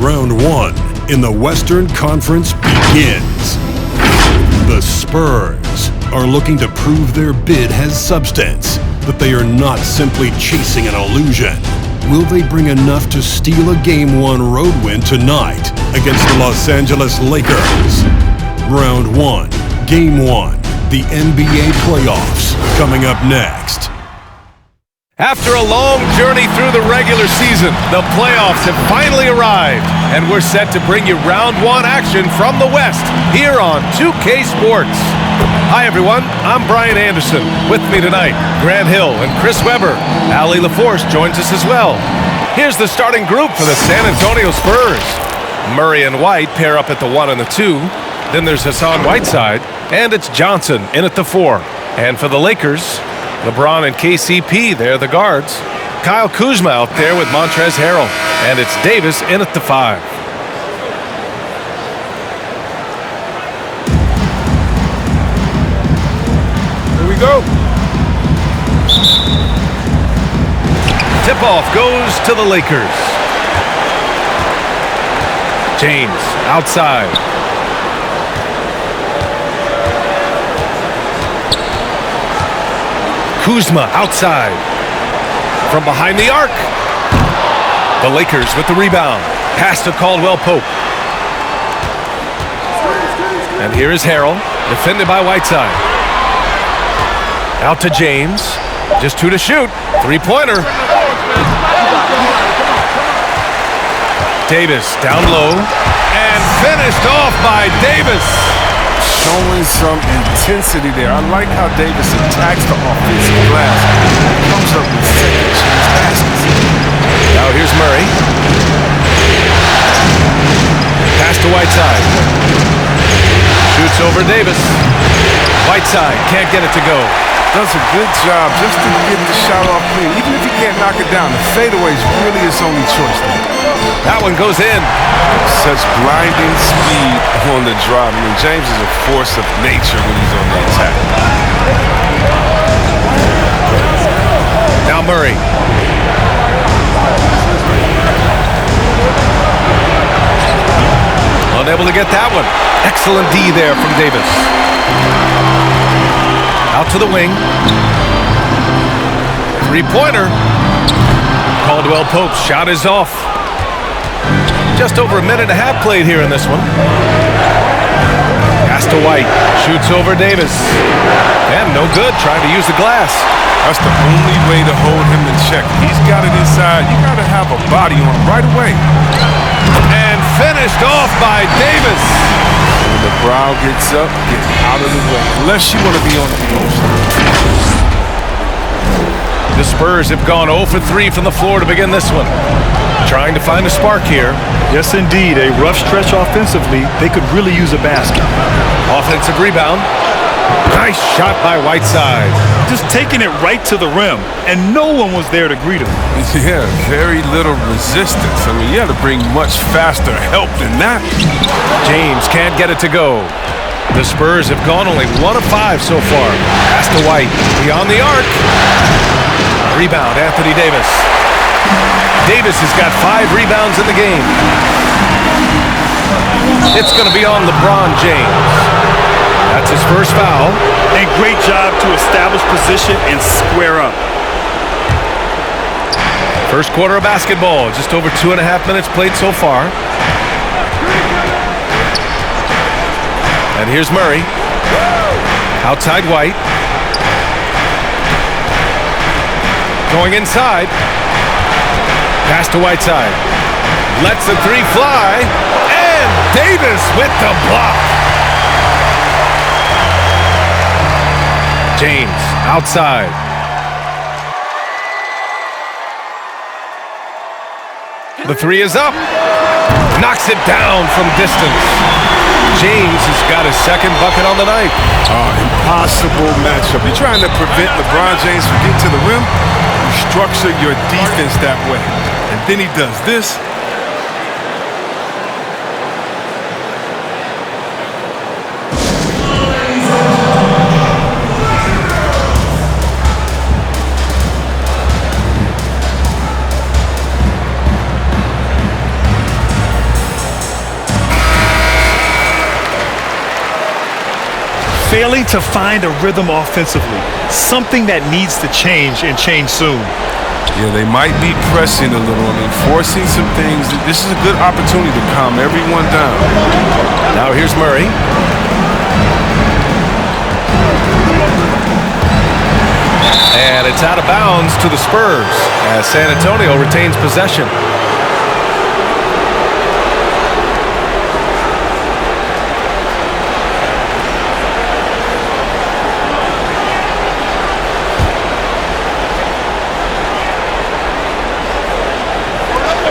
Round 1 in the Western Conference begins. The Spurs are looking to prove their bid has substance, that they are not simply chasing an illusion. Will they bring enough to steal a Game 1 road win tonight against the Los Angeles Lakers? Round 1, Game 1, the NBA playoffs, coming up next. After a long journey through the regular season, the playoffs have finally arrived, and we're set to bring you round 1 action from the West here on 2K Sports. Hi everyone, I'm Brian Anderson. With me tonight, Grant Hill and Chris Webber. Allie LaForce joins us as well. Here's the starting group for the San Antonio Spurs. Murray and White pair up at the 1 and the 2. Then there's Hassan Whiteside, and it's Johnson in at the 4. And for the Lakers, LeBron and KCP, they're the guards. Kyle Kuzma out there with Montrezl Harrell. And it's Davis in at the 5. Here we go. Tip-off goes to the Lakers. James outside. Kuzma outside. From behind the arc. The Lakers with the rebound. Pass to Caldwell Pope. And here is Harrell, defended by Whiteside. Out to James. Just 2 to shoot. 3-pointer. Davis down low. And finished off by Davis. Showing some intensity there. I like how Davis attacks the offensive glass. Comes up with second chance baskets. Now here's Murray. Pass to Whiteside. Shoots over Davis. Whiteside can't get it to go. Does a good job just to get the shot off clean. Even if he can't knock it down, the fadeaway is really his only choice there. That one goes in. Such blinding speed on the drive. I mean, James is a force of nature when he's on the attack. Now Murray. Unable to get that one. Excellent D there from Davis. Out to the wing. 3-pointer. Caldwell Pope's shot is off. Just over a minute and a half played here in this one. Pass to White. Shoots over Davis. And no good. Trying to use the glass. That's the only way to hold him in check. He's got it inside. You got to have a body on him right away. And finished off by Davis. When the crowd gets up, get out of the way. Unless you want to be on the post. The Spurs have gone 0 for 3 from the floor to begin this one. Trying to find a spark here. Yes, indeed. A rough stretch offensively. They could really use a basket. Offensive rebound. Nice shot by Whiteside. Just taking it right to the rim, and no one was there to greet him. Yeah, very little resistance. I mean, you had to bring much faster help than that. James can't get it to go. The Spurs have gone only 1 of 5 so far. Pass to White. Beyond the arc. Rebound, Anthony Davis. Davis has got 5 rebounds in the game. It's going to be on LeBron James. That's his first foul. And great job to establish position and square up. First quarter of basketball. Just over 2.5 minutes played so far. And here's Murray. Outside White. Going inside. Pass to Whiteside. Lets the 3 fly. And Davis with the block. James outside. The 3 is up. Knocks it down from distance. James has got his second bucket on the night. Impossible matchup. You're trying to prevent LeBron James from getting to the rim. You structure your defense that way. And then he does this. failing to find a rhythm offensively. Something that needs to change and change soon. Yeah, they might be pressing a little. I mean, forcing some things. This is a good opportunity to calm everyone down. Now here's Murray. And it's out of bounds to the Spurs as San Antonio retains possession.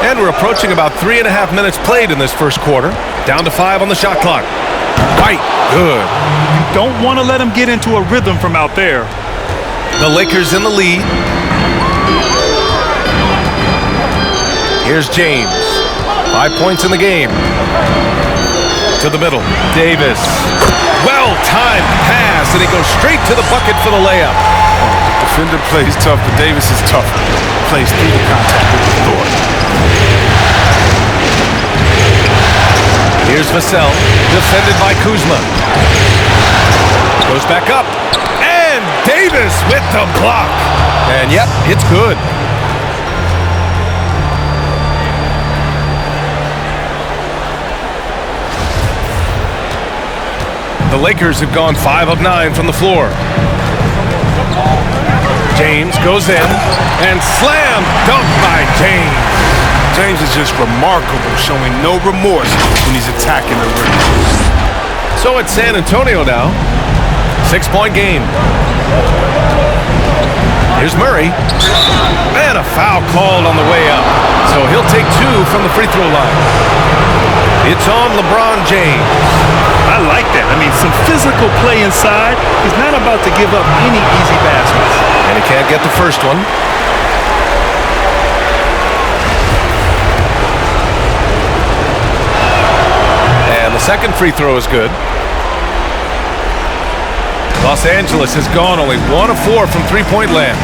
And we're approaching about 3.5 minutes played in this first quarter. Down to 5 on the shot clock. White, good. You don't want to let him get into a rhythm from out there. The Lakers in the lead. Here's James. 5 points in the game. To the middle. Davis. Well-timed pass, and he goes straight to the bucket for the layup. The defender plays tough, but Davis is tough. Plays through the contact with the door. Here's Vassell, defended by Kuzma. Goes back up. And Davis with the block. And yep, it's good. The Lakers have gone 5 of 9 from the floor. James goes in and slam dunk by James. James is just remarkable, showing no remorse when he's attacking the rim. So it's San Antonio now. 6-point game. Here's Murray. And a foul called on the way up. So he'll take 2 from the free throw line. It's on LeBron James. I like that. I mean, some physical play inside. He's not about to give up any easy baskets. And he can't get the first one. And the second free throw is good. Los Angeles has gone only 1 of 4 from three-point land.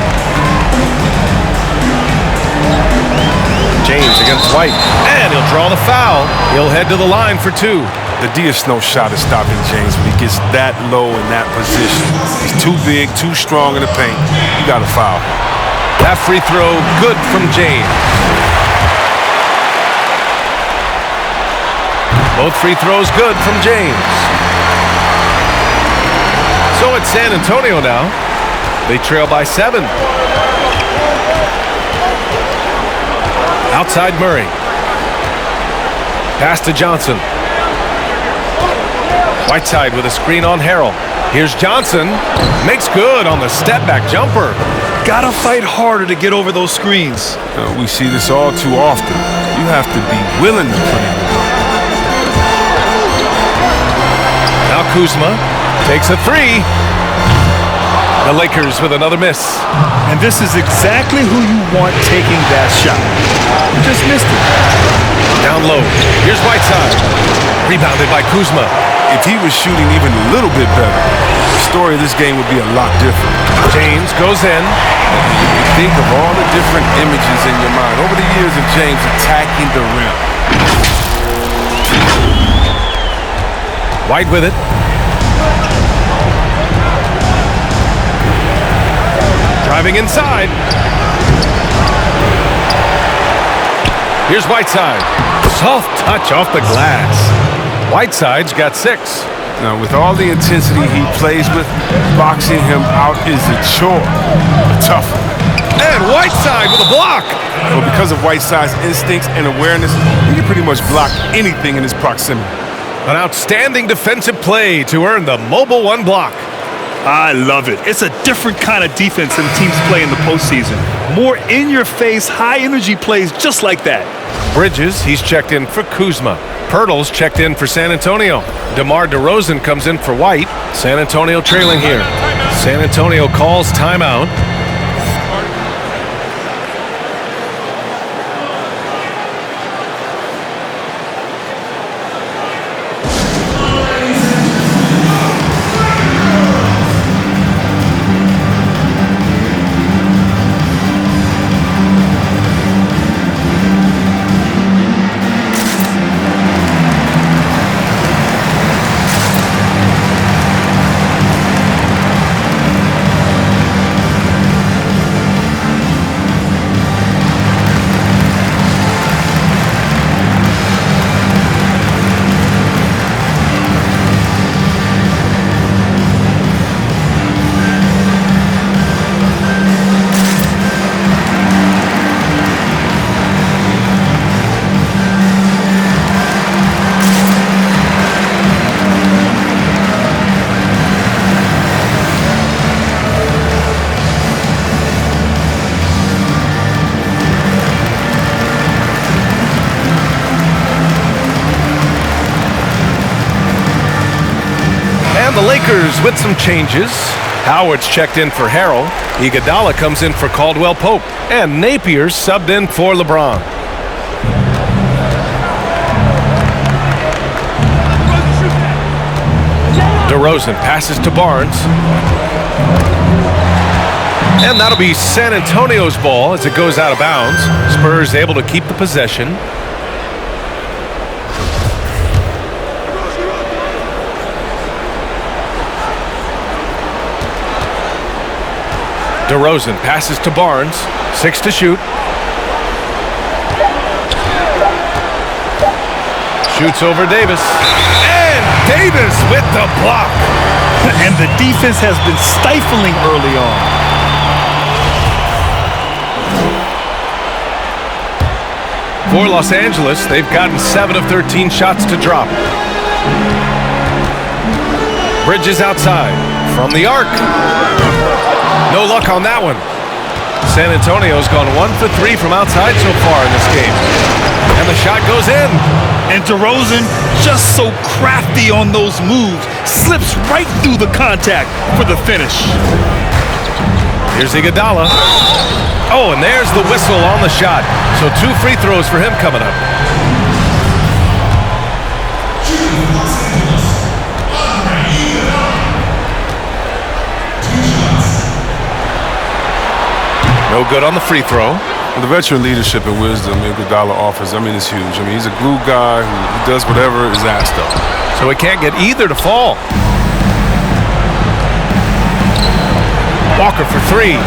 James against White. And he'll draw the foul. He'll head to the line for 2. The Diaz-No shot is stopping James when he gets that low in that position. He's too big, too strong in the paint. You got to foul. That free throw good from James. Both free throws good from James. So it's San Antonio now. They trail by 7. Outside Murray. Pass to Johnson. Whiteside with a screen on Harrell. Here's Johnson. Makes good on the step-back jumper. Gotta fight harder to get over those screens. We see this all too often. You have to be willing to play. Now Kuzma takes a 3. The Lakers with another miss. And this is exactly who you want taking that shot. You just missed it. Down low. Here's Whiteside. Rebounded by Kuzma. If he was shooting even a little bit better, the story of this game would be a lot different. James goes in. Think of all the different images in your mind over the years of James attacking the rim. White with it. Driving inside. Here's Whiteside. Soft touch off the glass. Whiteside's got 6. Now, with all the intensity he plays with, boxing him out is a chore. A tough one. And Whiteside with a block. Well, because of Whiteside's instincts and awareness, he can pretty much block anything in his proximity. An outstanding defensive play to earn the mobile 1 block. I love it. It's a different kind of defense than teams play in the postseason. More in-your-face, high-energy plays just like that. Bridges, he's checked in for Kuzma. Pirtle's checked in for San Antonio. DeMar DeRozan comes in for White. San Antonio trailing here. San Antonio calls timeout. Lakers with some changes. Howard's checked in for Harrell. Iguodala comes in for Caldwell Pope. And Napier's subbed in for LeBron. DeRozan passes to Barnes. And that'll be San Antonio's ball as it goes out of bounds. Spurs able to keep the possession. DeRozan passes to Barnes. 6 to shoot. Shoots over Davis. And Davis with the block. And the defense has been stifling early on. For Los Angeles, they've gotten 7 of 13 shots to drop. Bridges outside. From the arc. No luck on that one. San Antonio's gone 1 for 3 from outside so far in this game. And the shot goes in. And DeRozan, just so crafty on those moves, slips right through the contact for the finish. Here's Iguodala. Oh, and there's the whistle on the shot. So 2 free throws for him coming up. No good on the free throw. The veteran leadership and wisdom Iguodala offers, I mean, it's huge. I mean, he's a glue guy who does whatever is asked of. So he can't get either to fall. Walker for 3.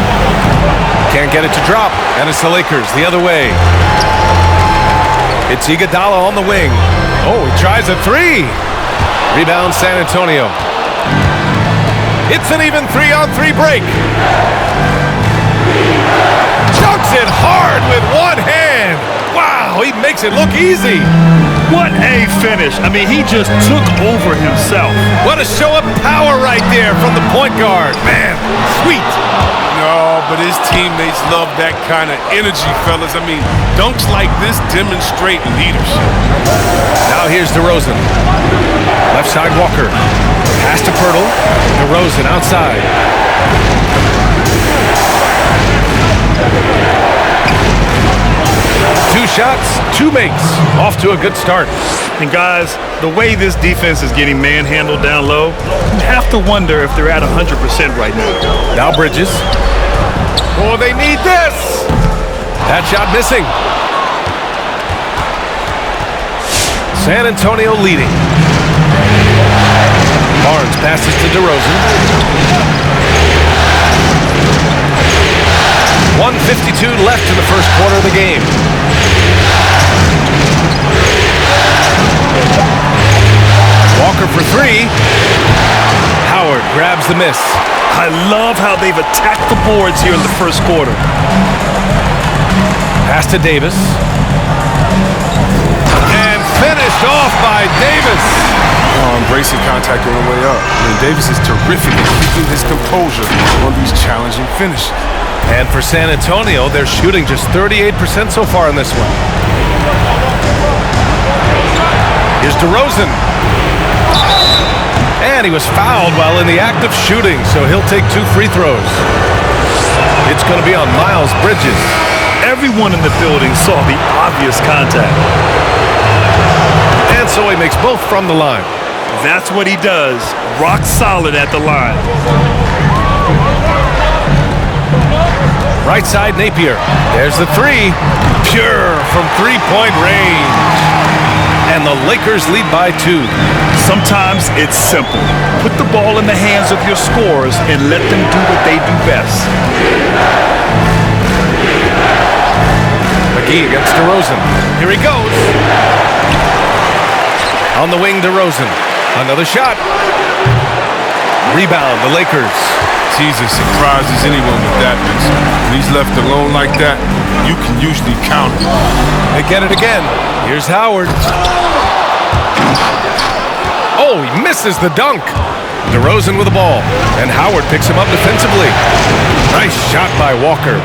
Can't get it to drop. And it's the Lakers the other way. It's Iguodala on the wing. Oh, he tries a 3. Rebound San Antonio. It's an even 3-on-3 break. Dunks it hard with one hand. Wow, he makes it look easy. What a finish. I mean, he just took over himself. What a show of power right there from the point guard. Man, sweet. No, but his teammates love that kind of energy, fellas. I mean, dunks like this demonstrate leadership. Now here's DeRozan. Left side Walker. Pass to Pirtle. DeRozan outside. 2 shots, 2 makes. Off to a good start. And guys, the way this defense is getting manhandled down low, you have to wonder if they're at 100% right now. Now Bridges. Oh, they need this. That shot missing. San Antonio leading. Barnes passes to DeRozan. 1:52 left in the first quarter of the game. Walker for 3. Howard grabs the miss. I love how they've attacked the boards here in the first quarter. Pass to Davis. And finished off by Davis. Embracing contact on the way up. I mean, Davis is terrific at keeping his composure on these challenging finishes. And for San Antonio, they're shooting just 38% so far in this one. Here's DeRozan. And he was fouled while in the act of shooting, so he'll take 2 free throws. It's going to be on Miles Bridges. Everyone in the building saw the obvious contact. And so he makes both from the line. That's what he does. Rock solid at the line. Right side Napier. There's the 3. Pure from 3-point range. And the Lakers lead by 2. Sometimes it's simple. Put the ball in the hands of your scorers and let them do what they do best. McGee against DeRozan. Here he goes. On the wing, DeRozan. Another shot. Rebound, the Lakers. Jesus surprises anyone with that miss. When he's left alone like that, you can usually count him. They get it again. Here's Howard. Oh, he misses the dunk. DeRozan with the ball. And Howard picks him up defensively. Nice shot by Walker.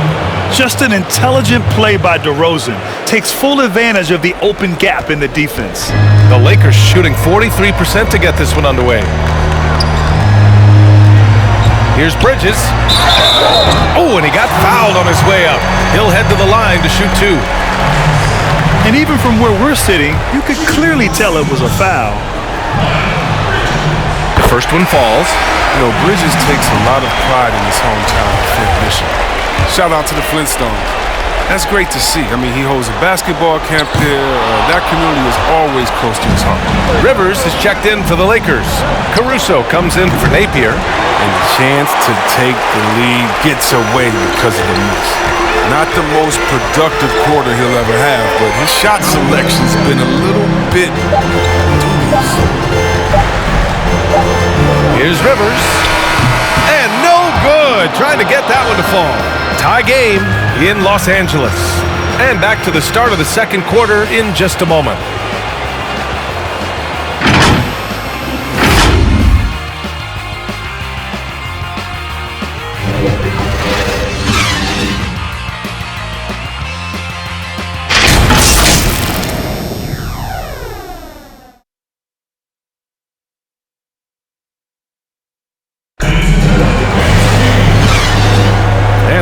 Just an intelligent play by DeRozan. Takes full advantage of the open gap in the defense. The Lakers shooting 43% to get this one underway. Here's Bridges. Oh, and he got fouled on his way up. He'll head to the line to shoot 2. And even from where we're sitting, you could clearly tell it was a foul. The first one falls. You know, Bridges takes a lot of pride in his hometown of Flint, Michigan. Shout out to the Flintstones. That's great to see. I mean, he holds a basketball camp there. That community is always close to his heart. Rivers is checked in for the Lakers. Caruso comes in for Napier. And the chance to take the lead gets away because of the miss. Not the most productive quarter he'll ever have, but his shot selection's been a little bit dubious. Here's Rivers. And no good. Trying to get that one to fall. Tie game in Los Angeles. And back to the start of the second quarter in just a moment.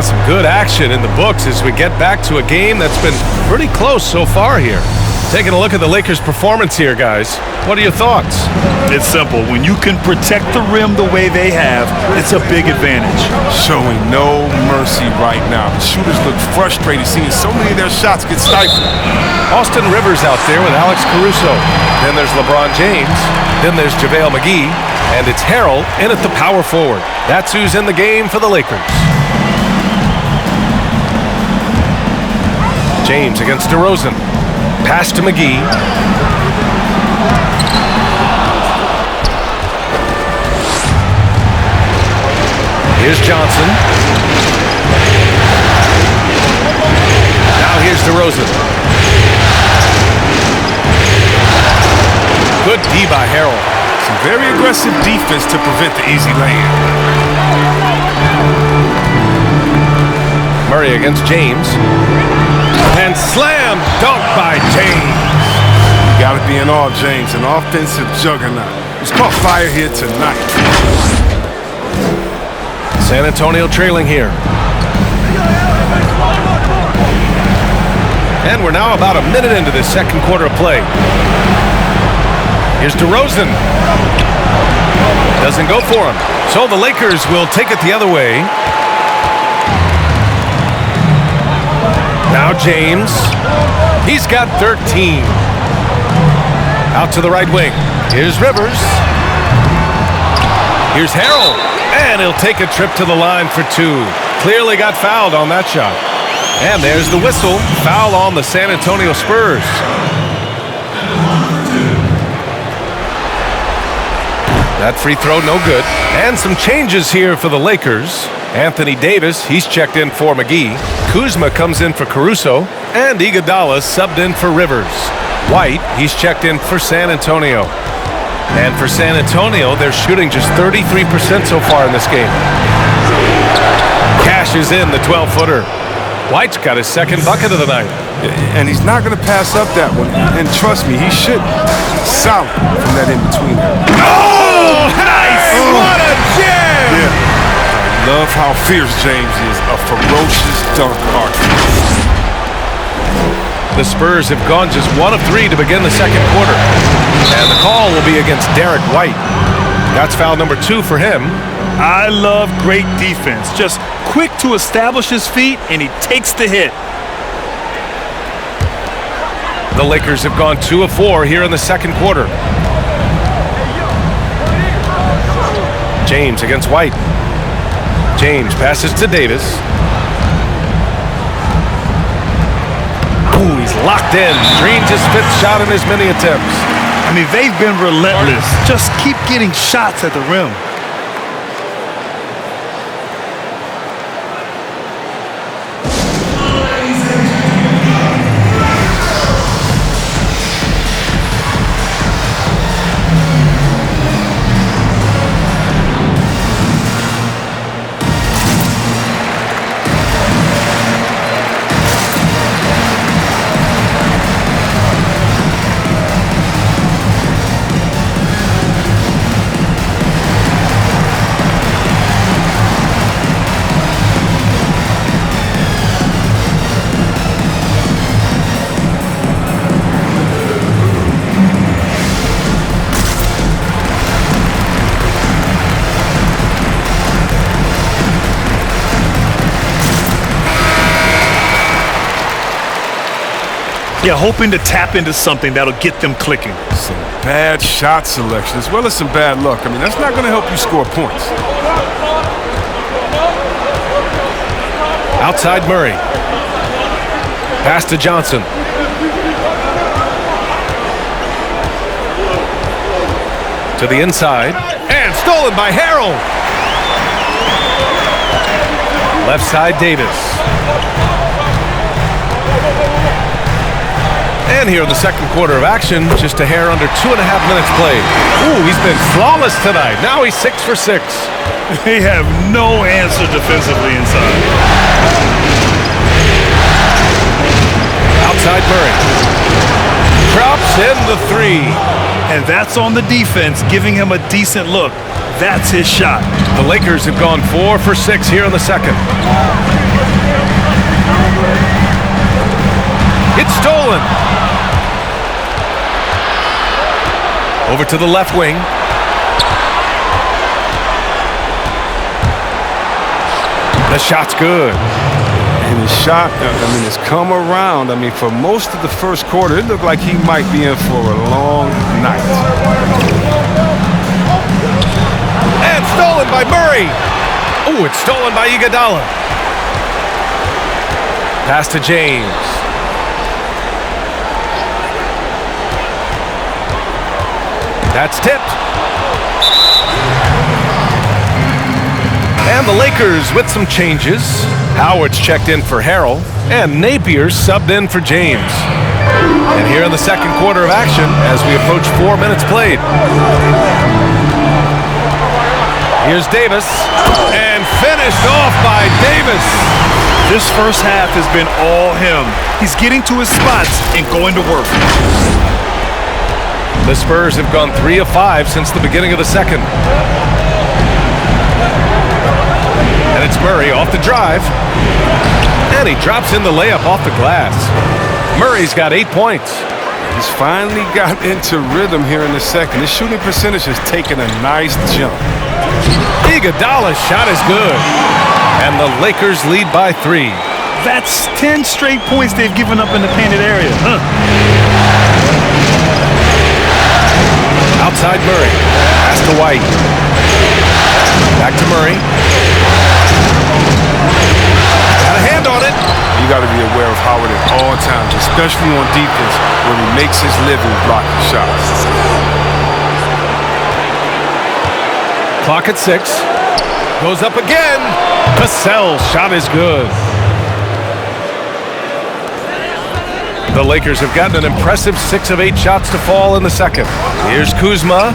Some good action in the books as we get back to a game that's been pretty close so far here. Taking a look at the Lakers' performance here, guys. What are your thoughts? It's simple. When you can protect the rim the way they have, it's a big advantage. Showing no mercy right now. The shooters look frustrated seeing so many of their shots get stifled. Austin Rivers out there with Alex Caruso. Then there's LeBron James. Then there's JaVale McGee. And it's Harrell in at the power forward. That's who's in the game for the Lakers. James against DeRozan. Pass to McGee. Here's Johnson. Now here's DeRozan. Good D by Harrell. Some very aggressive defense to prevent the easy lay-in. Murray against James. And slam dunk by James. You got to be in awe of James, an offensive juggernaut. He's caught fire here tonight. San Antonio trailing here. And we're now about a minute into this second quarter of play. Here's DeRozan. Doesn't go for him. So the Lakers will take it the other way. Now James. He's got 13. Out to the right wing. Here's Rivers. Here's Harrell. And he'll take a trip to the line for 2. Clearly got fouled on that shot. And there's the whistle. Foul on the San Antonio Spurs. That free throw no good. And some changes here for the Lakers. Anthony Davis, he's checked in for McGee. Kuzma comes in for Caruso. And Iguodala subbed in for Rivers. White, he's checked in for San Antonio. And for San Antonio, they're shooting just 33% so far in this game. Cashes in the 12-footer. White's got his second bucket of the night. And he's not going to pass up that one. And trust me, he should. Solid from that in-between. Oh, nice! Oh. What a jam! Yeah. I love how fierce James is. A ferocious dunk artist. The Spurs have gone just 1 of 3 to begin the second quarter. And the call will be against Derek White. That's foul number 2 for him. I love great defense. Just quick to establish his feet, and he takes the hit. The Lakers have gone 2 of 4 here in the second quarter. James against White. James passes to Davis. Ooh, he's locked in. Dreams his 5th shot in as many attempts. I mean, they've been relentless. Just keep getting shots at the rim. Yeah, hoping to tap into something that'll get them clicking. Some bad shot selection as well as some bad luck. I mean, that's not going to help you score points. Outside Murray. Pass to Johnson. To the inside. And stolen by Harrell. Left side Davis. And here in the second quarter of action, just a hair under 2.5 minutes played. Ooh, he's been flawless tonight. Now he's 6 for 6. They have no answer defensively inside. Outside Murray. Drops in the 3. And that's on the defense, giving him a decent look. That's his shot. The Lakers have gone 4 for 6 here in the second. It's stolen. Over to the left wing. The shot's good. And his shot, I mean, it's come around. I mean, for most of the first quarter, it looked like he might be in for a long night. And stolen by Murray. Oh, it's stolen by Iguodala. Pass to James. That's tipped. And the Lakers with some changes. Howard's checked in for Harrell, and Napier's subbed in for James. And here in the second quarter of action, as we approach 4 minutes played. Here's Davis, and finished off by Davis. This first half has been all him. He's getting to his spots and going to work. The Spurs have gone 3 of 5 since the beginning of the second. And it's Murray off the drive. And he drops in the layup off the glass. Murray's got 8 points. He's finally got into rhythm here in the second. His shooting percentage has taken a nice jump. Iguodala's shot is good. And the Lakers lead by 3. That's 10 straight points they've given up in the painted area. Outside Murray. Pass to White. Back to Murray. Got a hand on it. You got to be aware of Howard at all times, especially on defense when he makes his living blocking shots. Clock at 6. Goes up again. Vassell's shot is good. The Lakers have gotten an impressive 6 of 8 shots to fall in the second. Here's Kuzma.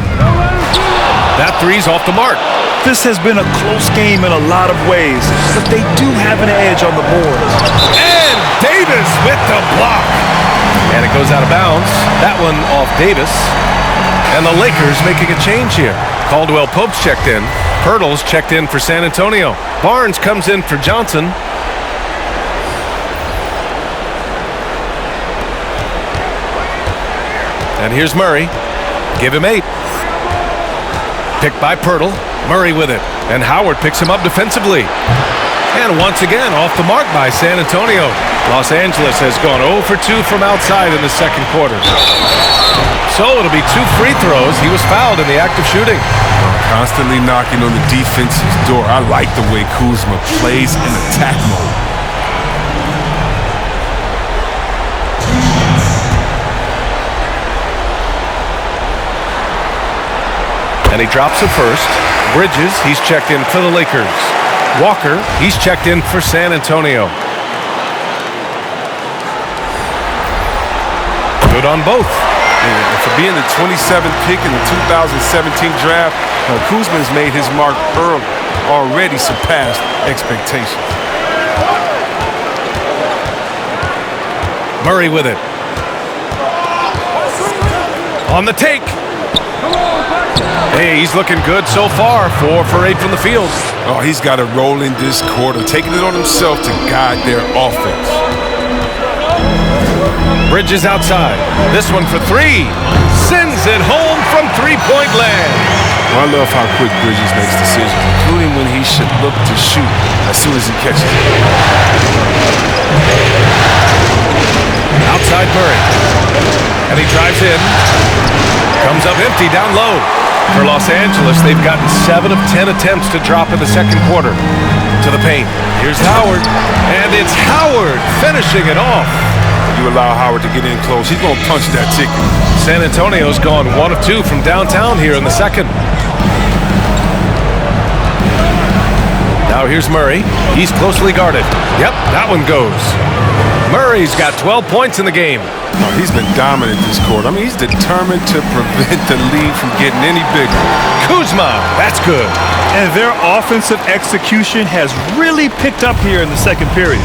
That three's off the mark. This has been a close game in a lot of ways, but they do have an edge on the boards. And Davis with the block. And it goes out of bounds. That one off Davis. And the Lakers making a change here. Caldwell Pope's checked in. Pirtle's checked in for San Antonio. Barnes comes in for Johnson. And here's Murray. Give him 8. Picked by Pirtle. Murray with it. And Howard picks him up defensively. And once again, off the mark by San Antonio. Los Angeles has gone 0 for 2 from outside in the second quarter. So it'll be 2 free throws. He was fouled in the act of shooting. Constantly knocking on the defense's door. I like the way Kuzma plays in attack mode. And he drops it first. Bridges, he's checked in for the Lakers. Walker, he's checked in for San Antonio. Good on both. And for being the 27th pick in the 2017 draft, Kuzma's made his mark early, already surpassed expectations. Murray with it. On the take. Hey, he's looking good so far. 4 for 8 from the field. Oh, he's got to roll in this quarter, taking it on himself to guide their offense. Bridges outside. This one for 3. Sends it home from three-point land. I love how quick Bridges makes decisions, including when he should look to shoot as soon as he catches it. Outside Murray. And he drives in. Comes up empty down low. For Los Angeles, they've gotten 7 of 10 attempts to drop in the second quarter. To the paint. Here's Howard. And it's Howard finishing it off. You allow Howard to get in close, he's going to punch that ticket. San Antonio's gone 1 of 2 from downtown here in the second. Now here's Murray. He's closely guarded. Yep, that one goes. Murray's got 12 points in the game. Oh, he's been dominant this quarter. I mean, he's determined to prevent the lead from getting any bigger. Kuzma, that's good. And their offensive execution has really picked up here in the second period.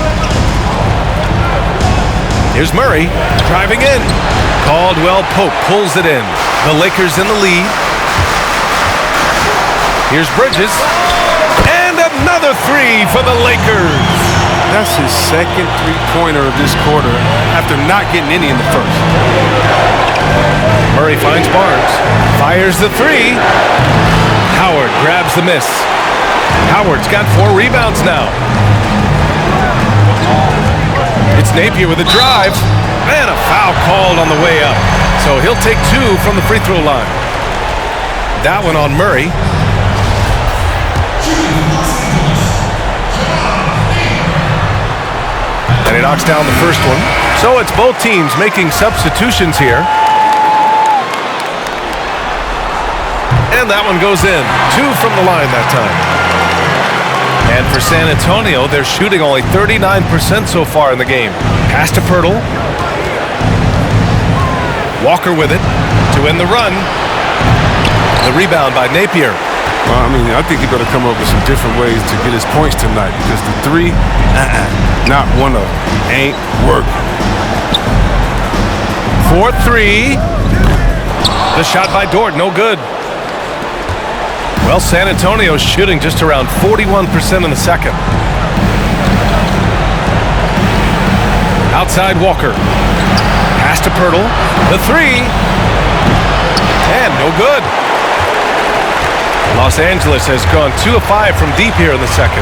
Here's Murray driving in. Caldwell Pope pulls it in. The Lakers in the lead. Here's Bridges. And another 3 for the Lakers. That's his second three-pointer of this quarter after not getting any in the first. Murray finds Barnes. Fires the 3. Howard grabs the miss. Howard's got 4 rebounds now. It's Napier with a drive. And a foul called on the way up. So he'll take 2 from the free throw line. That one on Murray. And he knocks down the first one. So it's both teams making substitutions here. And that one goes in. 2 from the line that time. And for San Antonio, they're shooting only 39% so far in the game. Pass to Pirtle. Walker with it to end the run. The rebound by Napier. Well, I mean, I think he better come up with some different ways to get his points tonight because the 3, not one of them, ain't working. 4-3. The shot by Dort, no good. Well, San Antonio's shooting just around 41% in the second. Outside Walker. Pass to Pirtle. The 3. And no good. Los Angeles has gone 2 of 5 from deep here in the second.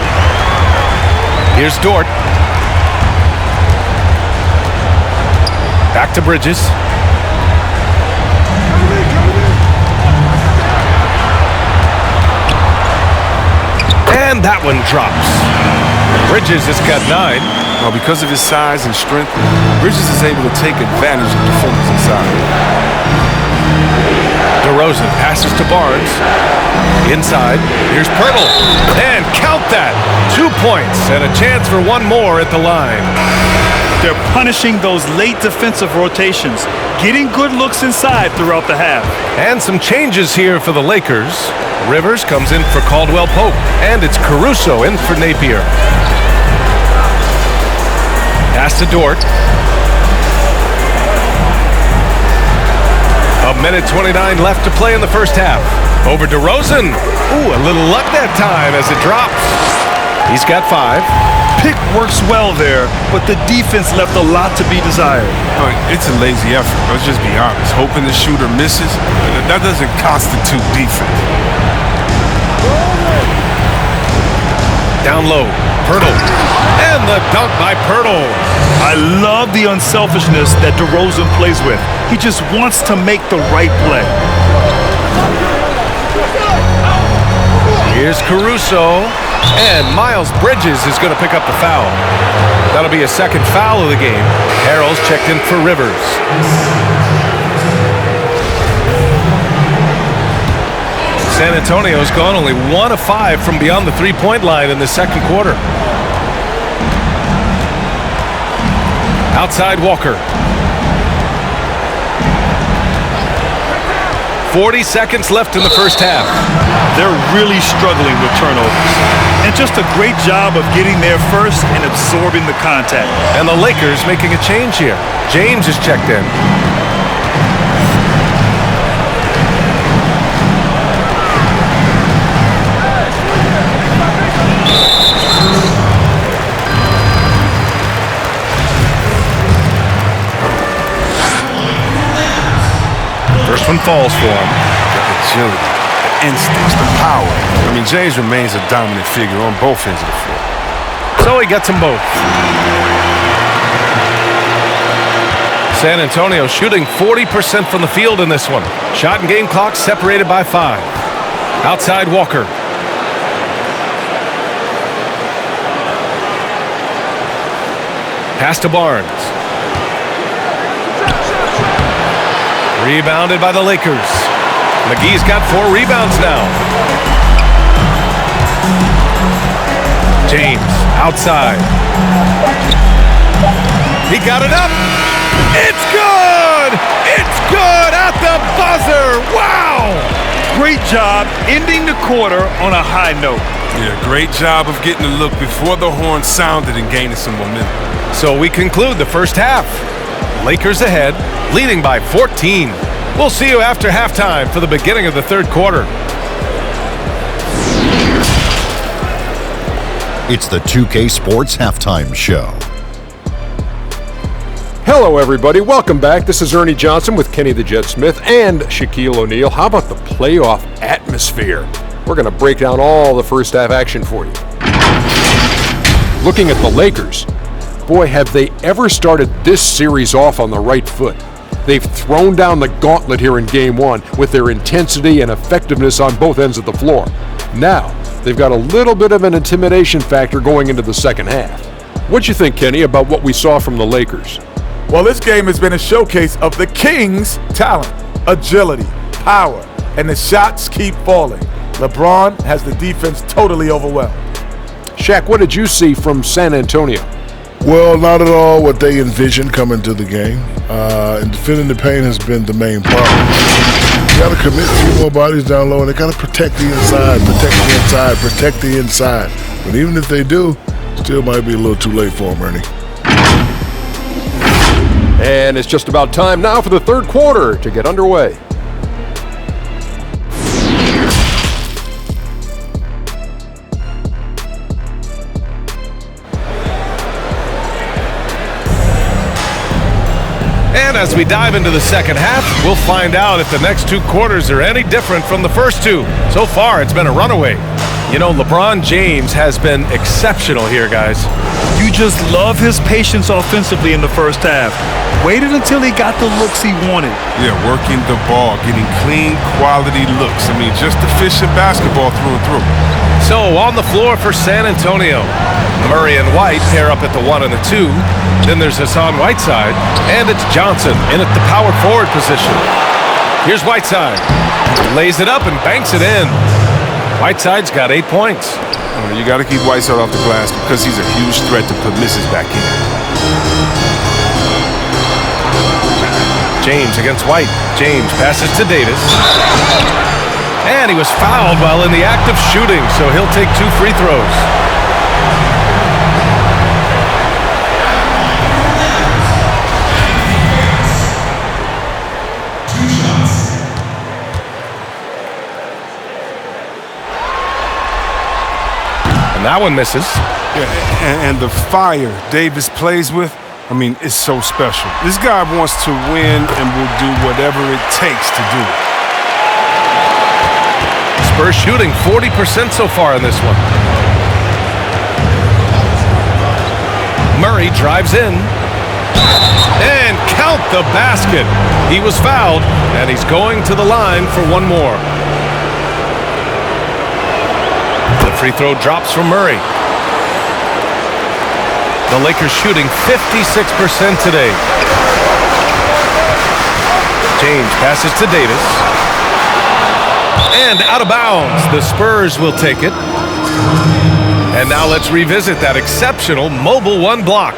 Here's Dort. Back to Bridges. And that one drops. Bridges has got 9. Well, because of his size and strength, Bridges is able to take advantage of defenders inside. DeRozan passes to Barnes. Inside, here's Pirtle. And count that! 2 points and a chance for 1 more at the line. They're punishing those late defensive rotations, getting good looks inside throughout the half. And some changes here for the Lakers. Rivers comes in for Caldwell Pope. And it's Caruso in for Napier. Pass to Dort. A minute 29 left to play in the first half. Over DeRozan. Ooh, a little luck that time as it drops. He's got 5. Pick works well there, but the defense left a lot to be desired. It's a lazy effort. Let's just be honest. Hoping the shooter misses, that doesn't constitute defense. Down low, Pirtle. And the dunk by Pirtle. I love the unselfishness that DeRozan plays with. He just wants to make the right play. Here's Caruso. And Miles Bridges is going to pick up the foul. That'll be a second foul of the game. Harrell's checked in for Rivers. San Antonio's gone only 1 of 5 from beyond the three-point line in the second quarter. Outside Walker. 40 seconds left in the first half. They're really struggling with turnovers. And just a great job of getting there first and absorbing the contact. And the Lakers making a change here. James is checked in. First one falls for him. The agility, the instincts, the power. I mean, James remains a dominant figure on both ends of the floor. So he gets them both. San Antonio shooting 40% from the field in this one. Shot and game clock separated by 5. Outside Walker. Pass to Barnes. Rebounded by the Lakers. McGee's got 4 rebounds now. James outside. He got it up. It's good! It's good at the buzzer! Wow! Great job ending the quarter on a high note. Yeah, great job of getting the look before the horn sounded and gaining some momentum. So we conclude the first half. Lakers ahead, leading by 14. We'll see you after halftime for the beginning of the third quarter. It's the 2K Sports Halftime Show. Hello, everybody. Welcome back. This is Ernie Johnson with Kenny the Jet Smith and Shaquille O'Neal. How about the playoff atmosphere? We're going to break down all the first half action for you. Looking at the Lakers, boy, have they ever started this series off on the right foot. They've thrown down the gauntlet here in Game 1 with their intensity and effectiveness on both ends of the floor. Now, they've got a little bit of an intimidation factor going into the second half. What'd you think, Kenny, about what we saw from the Lakers? Well, this game has been a showcase of the Kings' talent, agility, power, and the shots keep falling. LeBron has the defense totally overwhelmed. Shaq, what did you see from San Antonio? Well, not at all what they envisioned coming to the game. And defending the paint has been the main problem. You got to commit a few more bodies down low, and they got to protect the inside, protect the inside. But even if they do, still might be a little too late for them, Ernie. And it's just about time now for the third quarter to get underway. And as we dive into the second half, we'll find out if the next 2 quarters are any different from the first 2. So far, it's been a runaway. You know, LeBron James has been exceptional here, guys. You just love his patience offensively in the first half. Waited until he got the looks he wanted. Yeah, working the ball, getting clean, quality looks. I mean, just efficient basketball through and through. So on the floor for San Antonio, Murray and White pair up at the 1 and the 2. Then there's Hassan Whiteside, and it's Johnson in at the power forward position. Here's Whiteside. Lays it up and banks it in. Whiteside's got 8 points. You got to keep Whiteside off the glass because he's a huge threat to put misses back in. James against White. James passes to Davis. And he was fouled while in the act of shooting, so he'll take 2 free throws. And that one misses. Yeah, and the fire Davis plays with, I mean, it's so special. This guy wants to win and will do whatever it takes to do it. Spurs shooting 40% so far in this one. Murray drives in. And count the basket. He was fouled, and he's going to the line for 1 more. The free throw drops from Murray. The Lakers shooting 56% today. James passes to Davis. And out of bounds. The Spurs will take it. And now let's revisit that exceptional mobile 1 block.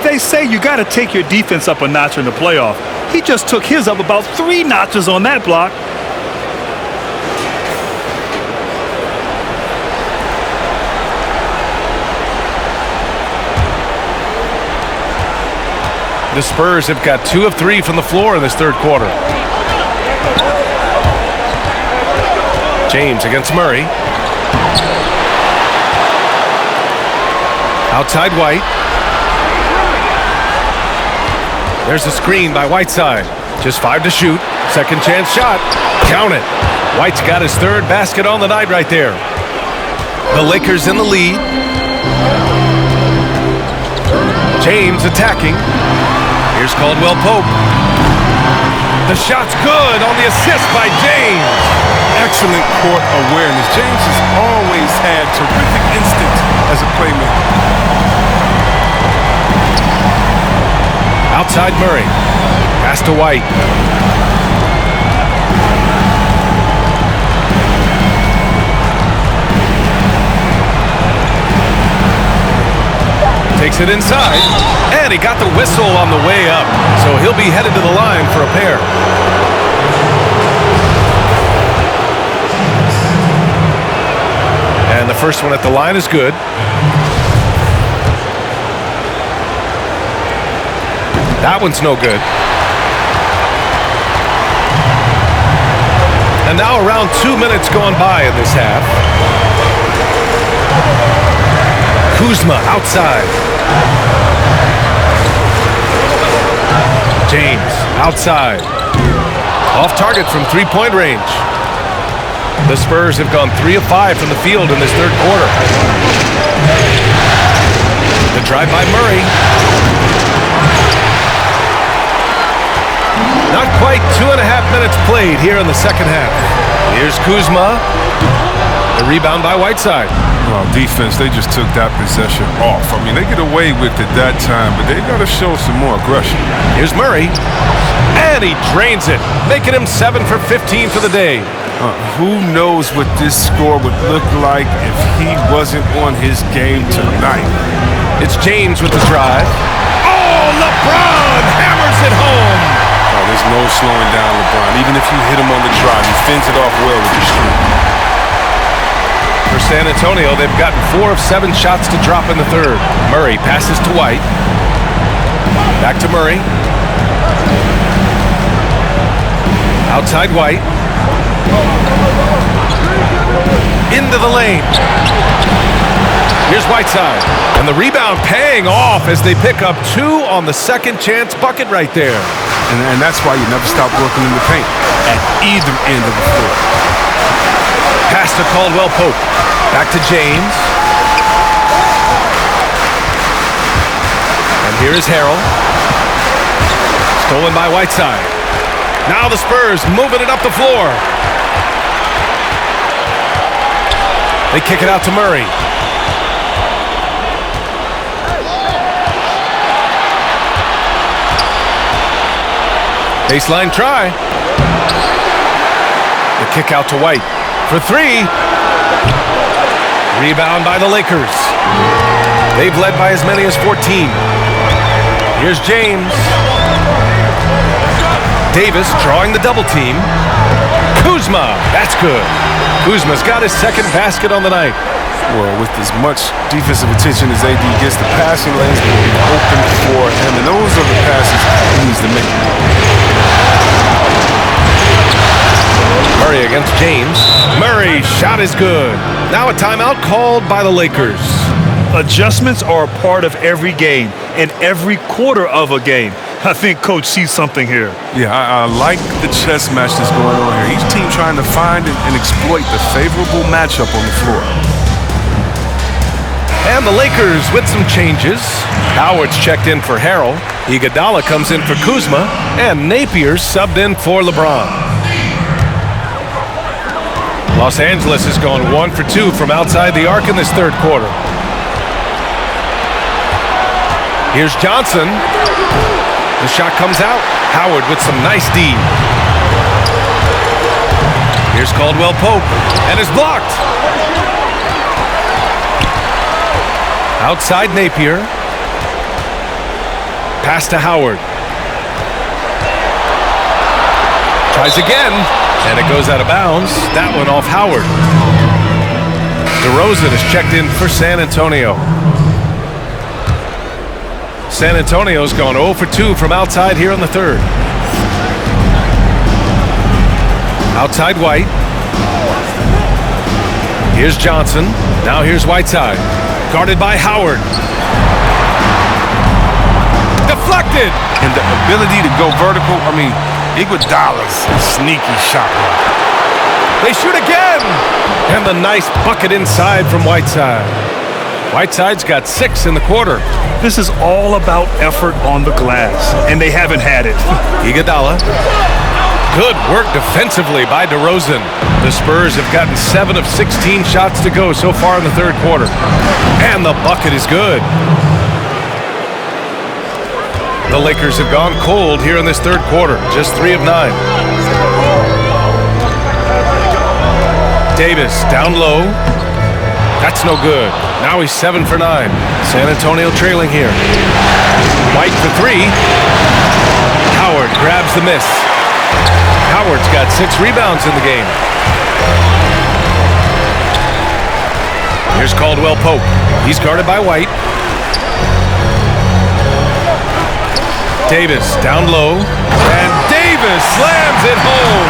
They say you got to take your defense up a notch in the playoff. He just took his up about 3 notches on that block. The Spurs have got 2 of 3 from the floor in this third quarter. James against Murray. Outside White. There's a screen by Whiteside. Just 5 to shoot. Second chance shot. Count it. White's got his 3rd basket on the night right there. The Lakers in the lead. James attacking. Here's Caldwell Pope. The shot's good on the assist by James. Excellent court awareness. James has always had terrific instinct as a playmaker. Outside Murray. Pass to White. Takes it inside, and he got the whistle on the way up, so he'll be headed to the line for a pair. And the first one at the line is good. That one's no good. And now around 2 minutes gone by in this half. Kuzma outside. James outside. Off target from three-point range. The Spurs have gone 3 of 5 from the field in this third quarter. The drive by Murray. Not quite 2.5 minutes played here in the second half. Here's Kuzma. The rebound by Whiteside. Well, defense, they just took that possession off. I mean, they get away with it that time, but they got to show some more aggression. Here's Murray. And he drains it, making him 7 for 15 for the day. Who knows what this score would look like if he wasn't on his game tonight. It's James with the drive. Oh, LeBron hammers it home. Oh, there's no slowing down LeBron. Even if you hit him on the drive, he fends it off well with his strength. For San Antonio, they've gotten 4 of 7 shots to drop in the third. Murray passes to White. Back to Murray. Outside White. Into the lane. Here's Whiteside. And the rebound paying off as they pick up 2 on the second chance bucket right there. And that's why you never stop working in the paint at either end of the floor. Pass to Caldwell Pope. Back to James. And here is Harrell. Stolen by Whiteside. Now the Spurs moving it up the floor. They kick it out to Murray. Baseline try. The kick out to White. For 3. Rebound by the Lakers. They've led by as many as 14. Here's James. Davis drawing the double team. Kuzma. That's good. Kuzma's got his second basket on the night. Well, with as much defensive attention as AD gets, the passing lanes will be open for him, and those are the passes he needs to make. Murray against James. Murray's shot is good. Now a timeout called by the Lakers. Adjustments are a part of every game and every quarter of a game. I think Coach sees something here. Yeah, I like the chess match that's going on here. Each team trying to find and exploit the favorable matchup on the floor. And the Lakers with some changes. Howard's checked in for Harrell. Iguodala comes in for Kuzma. And Napier's subbed in for LeBron. Los Angeles has gone 1 for 2 from outside the arc in this third quarter. Here's Johnson. The shot comes out. Howard with some nice D. Here's Caldwell Pope. And is blocked. Outside Napier. Pass to Howard. Tries again. And it goes out of bounds. That one off Howard. DeRozan is checked in for San Antonio. San Antonio's gone 0 for 2 from outside here in the third. Outside White. Here's Johnson. Now here's Whiteside. Guarded by Howard. Deflected. And the ability to go vertical, I mean, Iguodala's a sneaky shot. They shoot again. And the nice bucket inside from Whiteside. Whiteside's got 6 in the quarter. This is all about effort on the glass, and they haven't had it. Iguodala. Good work defensively by DeRozan. The Spurs have gotten 7 of 16 shots to go so far in the third quarter. And the bucket is good. The Lakers have gone cold here in this third quarter. Just 3 of 9. Davis down low. That's no good. Now he's 7 for 9. San Antonio trailing here. White for 3. Howard grabs the miss. Howard's got 6 rebounds in the game. Here's Caldwell Pope. He's guarded by White. Davis down low. And Davis slams it home.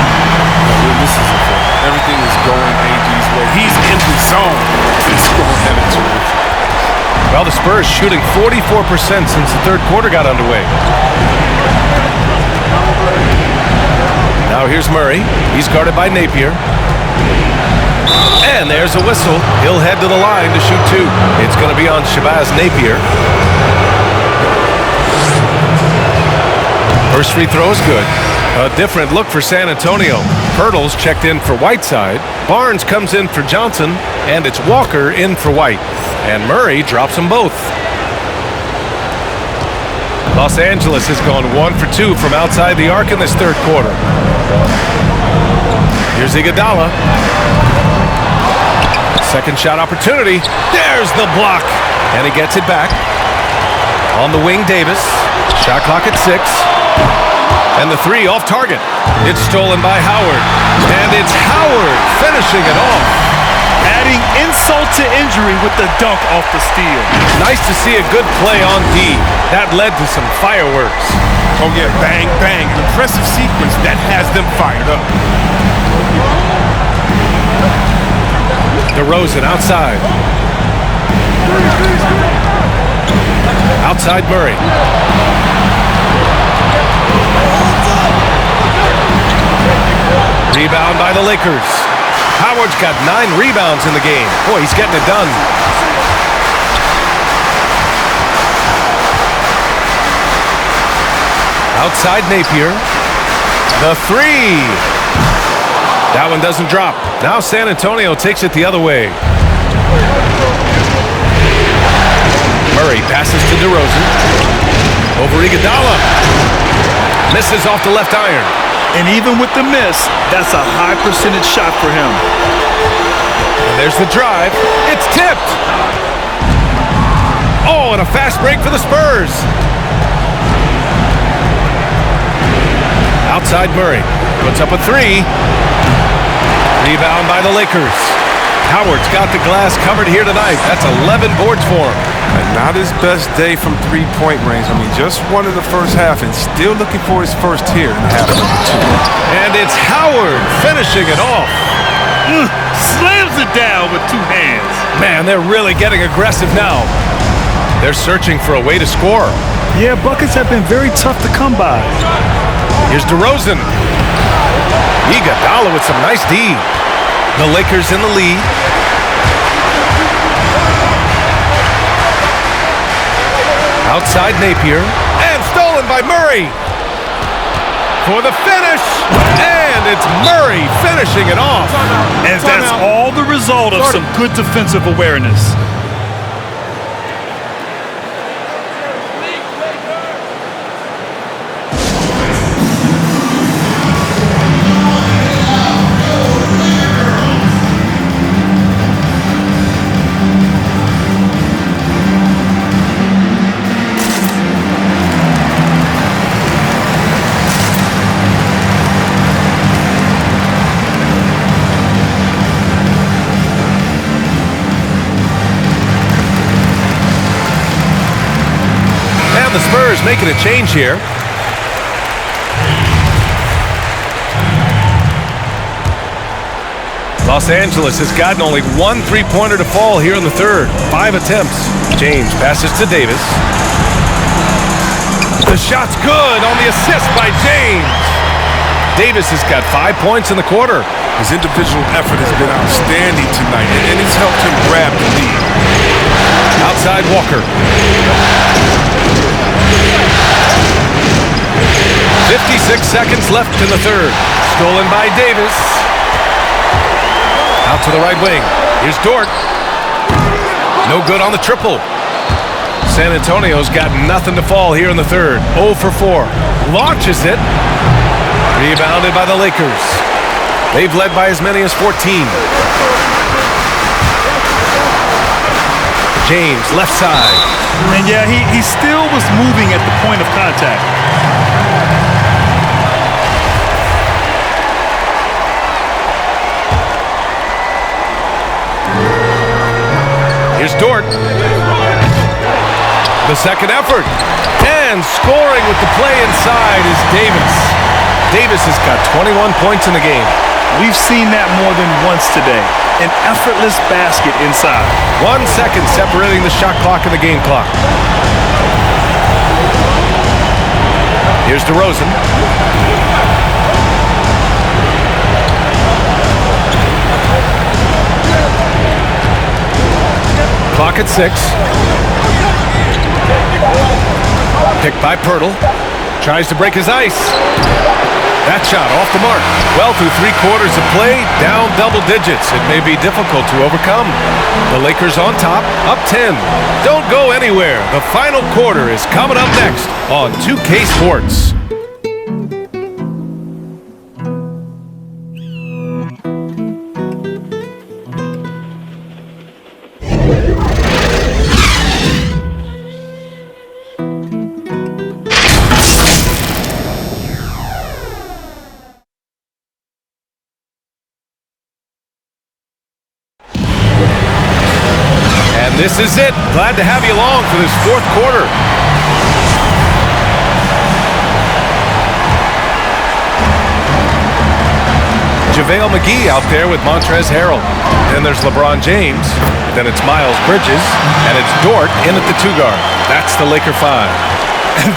This is a thing. Everything is going AG's way. He's in the zone. He's going headed to it. Well, the Spurs shooting 44% since the third quarter got underway. Now here's Murray. He's guarded by Napier. And there's a whistle. He'll head to the line to shoot 2. It's going to be on Shabazz Napier. First free throw is good. A different look for San Antonio. Pirtle's checked in for Whiteside. Barnes comes in for Johnson. And it's Walker in for White. And Murray drops them both. Los Angeles has gone 1 for 2 from outside the arc in this third quarter. Here's Iguodala. Second shot opportunity. There's the block. And he gets it back. On the wing, Davis. Shot clock at 6. And the 3 off target. It's stolen by Howard. And it's Howard finishing it off. Adding insult to injury with the dunk off the steal. Nice to see a good play on D. That led to some fireworks. Oh yeah, bang, bang. An impressive sequence that has them fired up. DeRozan outside. Outside Murray. Rebound by the Lakers. Howard's got 9 rebounds in the game. Boy, he's getting it done. Outside Napier. The 3. That one doesn't drop. Now San Antonio takes it the other way. Murray passes to DeRozan. Over Iguodala. Misses off the left iron. And even with the miss, that's a high percentage shot for him. And there's the drive. It's tipped. Oh, and a fast break for the Spurs. Outside Murray. Puts up a 3. Rebound by the Lakers. Howard's got the glass covered here tonight. That's 11 boards for him. And not his best day from three-point range. I mean, just won in the first half and still looking for his first here in half number 2. And it's Howard finishing it off. Slams it down with 2 hands. Man, they're really getting aggressive now. They're searching for a way to score. Yeah, buckets have been very tough to come by. Here's DeRozan. Iguodala with some nice D. The Lakers in the lead. Outside Napier. And stolen by Murray. For the finish. And it's Murray finishing it off. And that's all the result of some good defensive awareness. The Spurs making a change here. Los Angeles has gotten only 1 3-pointer to fall here in the third. 5 attempts. James passes to Davis. The shot's good on the assist by James. Davis has got 5 points in the quarter. His individual effort has been outstanding tonight, and it's helped him grab the lead. Outside Walker. 56 seconds left in the third. Stolen by Davis. Out to the right wing. Here's Dort. No good on the triple. San Antonio's got nothing to fall here in the third. 0 for 4. Launches it. Rebounded by the Lakers. They've led by as many as 14. James, left side. And yeah, he still was moving at the point of contact. Here's Dort. The second effort. And scoring with the play inside is Davis. Davis has got 21 points in the game. We've seen that more than once today. An effortless basket inside. 1 second separating the shot clock and the game clock. Here's DeRozan. Clock at 6. Picked by Pirtle. Tries to break his ice. That shot off the mark. Well, through 3 quarters of play, down double digits. It may be difficult to overcome. The Lakers on top, up 10. Don't go anywhere. The final quarter is coming up next on 2K Sports. This is it. Glad to have you along for this fourth quarter. JaVale McGee out there with Montrezl Harrell. Then there's LeBron James. Then it's Miles Bridges. And it's Dort in at the 2 guard. That's the Laker 5.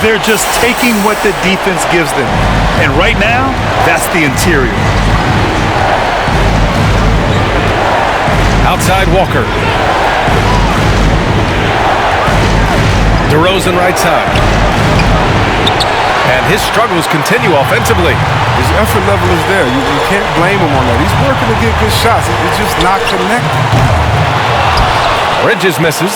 They're just taking what the defense gives them. And right now, that's the interior. Outside Walker. DeRozan right side. And his struggles continue offensively. His effort level is there. You can't blame him on that. He's working to get good shots. It's just not connected. Bridges misses.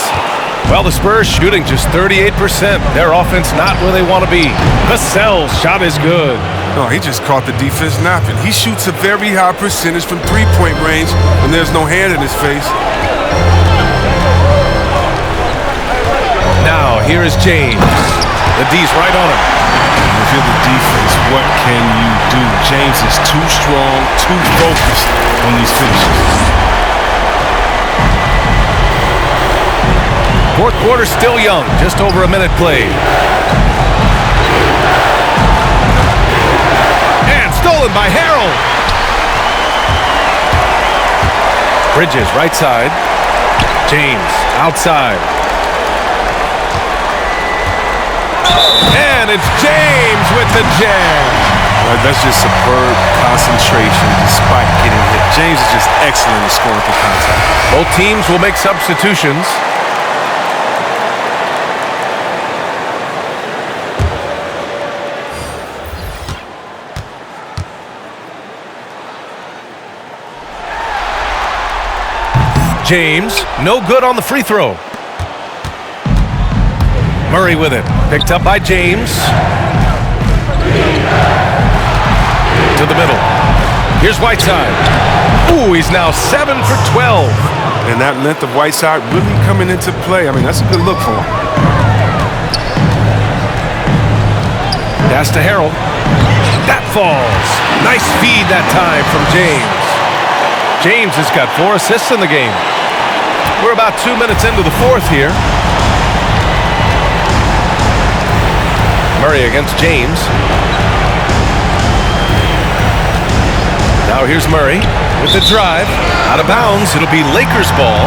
Well, the Spurs shooting just 38%. Their offense not where they want to be. Vassell's shot is good. No, he just caught the defense napping. He shoots a very high percentage from three-point range when there's no hand in his face. Now, here is James. The D's right on him. If you're the defense, what can you do? James is too strong, too focused on these finishes. Fourth quarter still young, just over a minute played. And stolen by Harrell. Bridges right side. James outside. And it's James with the jam. That's just superb concentration despite getting hit. James is just excellent at scoring through contact. Both teams will make substitutions. James, no good on the free throw. Murray with it. Picked up by James. To the middle. Here's Whiteside. Ooh, he's now 7 for 12. And that length of Whiteside really coming into play. I mean, that's a good look for him. Pass to Harrell. That falls. Nice feed that time from James. James has got 4 assists in the game. We're about 2 minutes into the fourth here. Murray against James. Now here's Murray with the drive. Out of bounds. It'll be Lakers ball.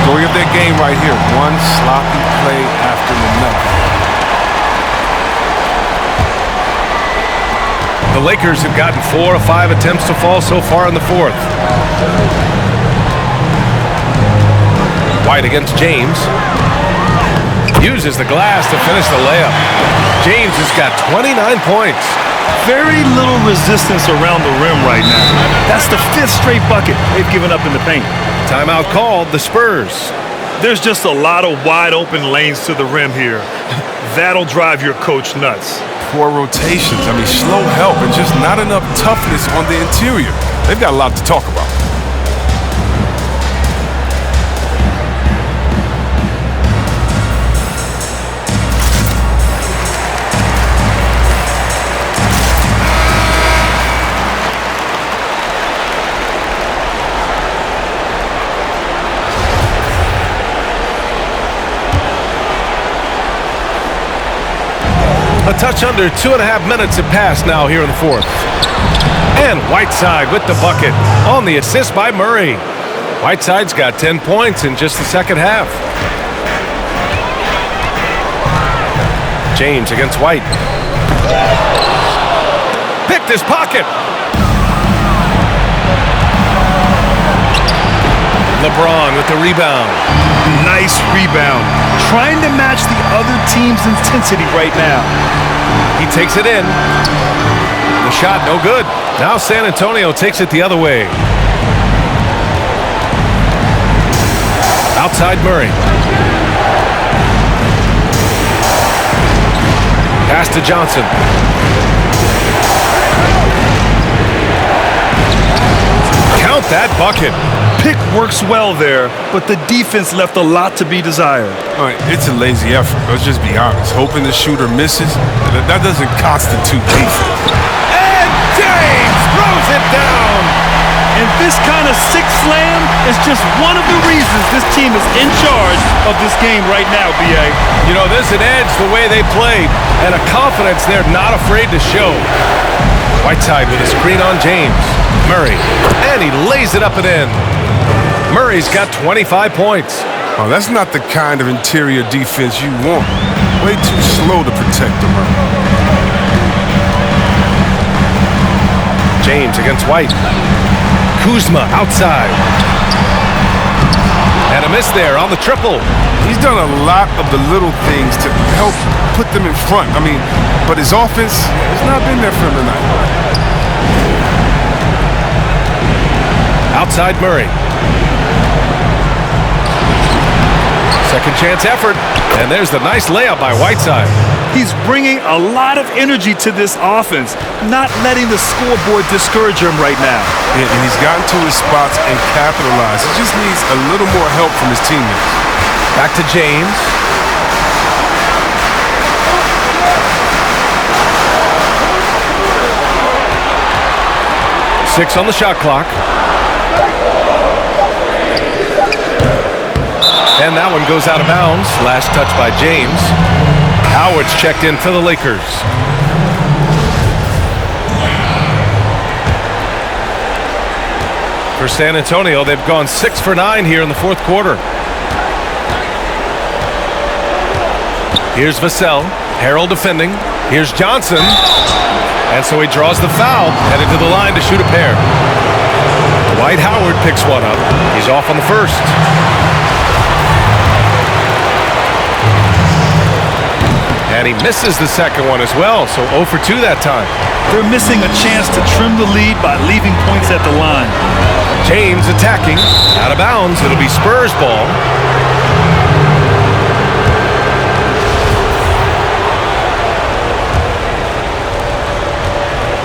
Story of their game right here. One sloppy play after another. The Lakers have gotten 4 of 5 attempts to fall so far in the fourth. White against James. Uses the glass to finish the layup. James has got 29 points. Very little resistance around the rim right now. That's the 5th straight bucket they've given up in the paint. Timeout called, the Spurs. There's just a lot of wide open lanes to the rim here. That'll drive your coach nuts. Poor rotations. I mean, slow help and just not enough toughness on the interior. They've got a lot to talk about. A touch under 2.5 minutes have passed now here in the fourth. And Whiteside with the bucket on the assist by Murray. Whiteside's got 10 points in just the second half. James against White. Picked his pocket. LeBron with the rebound. Nice rebound. Trying to match the other team's intensity right now. He takes it in. The shot no good. Now San Antonio takes it the other way. Outside Murray. Pass to Johnson. Count that bucket. Pick works well there, but the defense left a lot to be desired. All right, it's a lazy effort. Let's just be honest. Hoping the shooter misses, that doesn't constitute defense. And James throws it down. And this kind of sick slam is just one of the reasons this team is in charge of this game right now, B.A. You know, there's an edge the way they played and a confidence they're not afraid to show. Whiteside with a screen on James. Murray, and he lays it up and in. Murray's got 25 points. Oh, that's not the kind of interior defense you want. Way too slow to protect the rim. James against White. Kuzma outside. And a miss there on the triple. He's done a lot of the little things to help put them in front. I mean, but his offense has not been there for him tonight. Outside Murray. Second chance effort. And there's the nice layup by Whiteside. He's bringing a lot of energy to this offense, not letting the scoreboard discourage him right now. Yeah, and he's gotten to his spots and capitalized. He just needs a little more help from his teammates. Back to James. Six on the shot clock. And that one goes out of bounds. Last touch by James. Howard's checked in for the Lakers. For San Antonio, they've gone 6 for 9 here in the fourth quarter. Here's Vassell. Harrell defending. Here's Johnson. And so he draws the foul, headed to the line to shoot a pair. Dwight Howard picks one up. He's off on the first. And he misses the second one as well, so 0 for 2 that time. They're missing a chance to trim the lead by leaving points at the line. James attacking. Out of bounds. It'll be Spurs ball.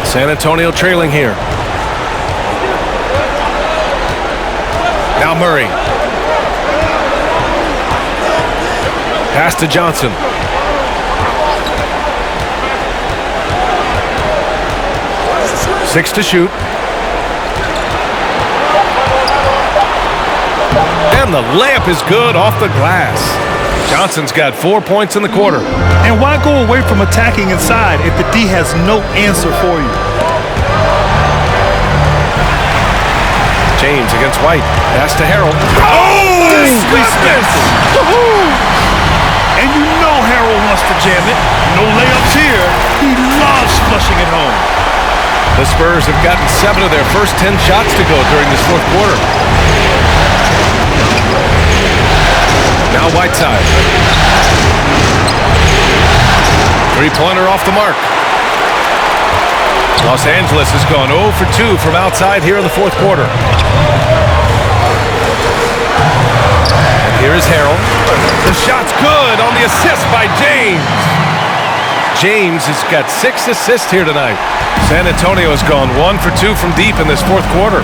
San Antonio trailing here. Now Murray. Pass to Johnson. Six to shoot. And the layup is good off the glass. Johnson's got 4 points in the quarter. And why go away from attacking inside if the D has no answer for you? James against White. Pass to Harrell. Oh! Disrespectful. And you know Harrell wants to jam it. No layups here. He loves flushing it home. The Spurs have gotten 7 of their first 10 shots to go during this fourth quarter. Now Whiteside. Three-pointer off the mark. Los Angeles has gone 0 for 2 from outside here in the fourth quarter. And here is Harrell. The shot's good on the assist by James. James has got 6 assists here tonight. San Antonio has gone 1 for 2 from deep in this fourth quarter.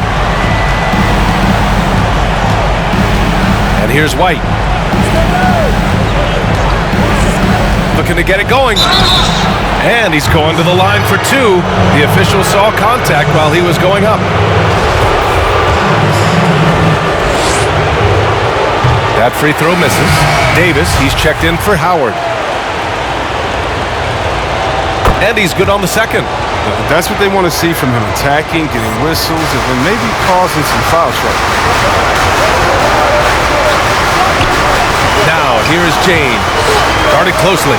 And here's White. Looking to get it going. And he's going to the line for 2. The official saw contact while he was going up. That free throw misses. Davis, he's checked in for Howard. And he's good on the second. That's what they want to see from him, attacking, getting whistles, and then maybe causing some foul trouble. Now, here is James. Guarded closely.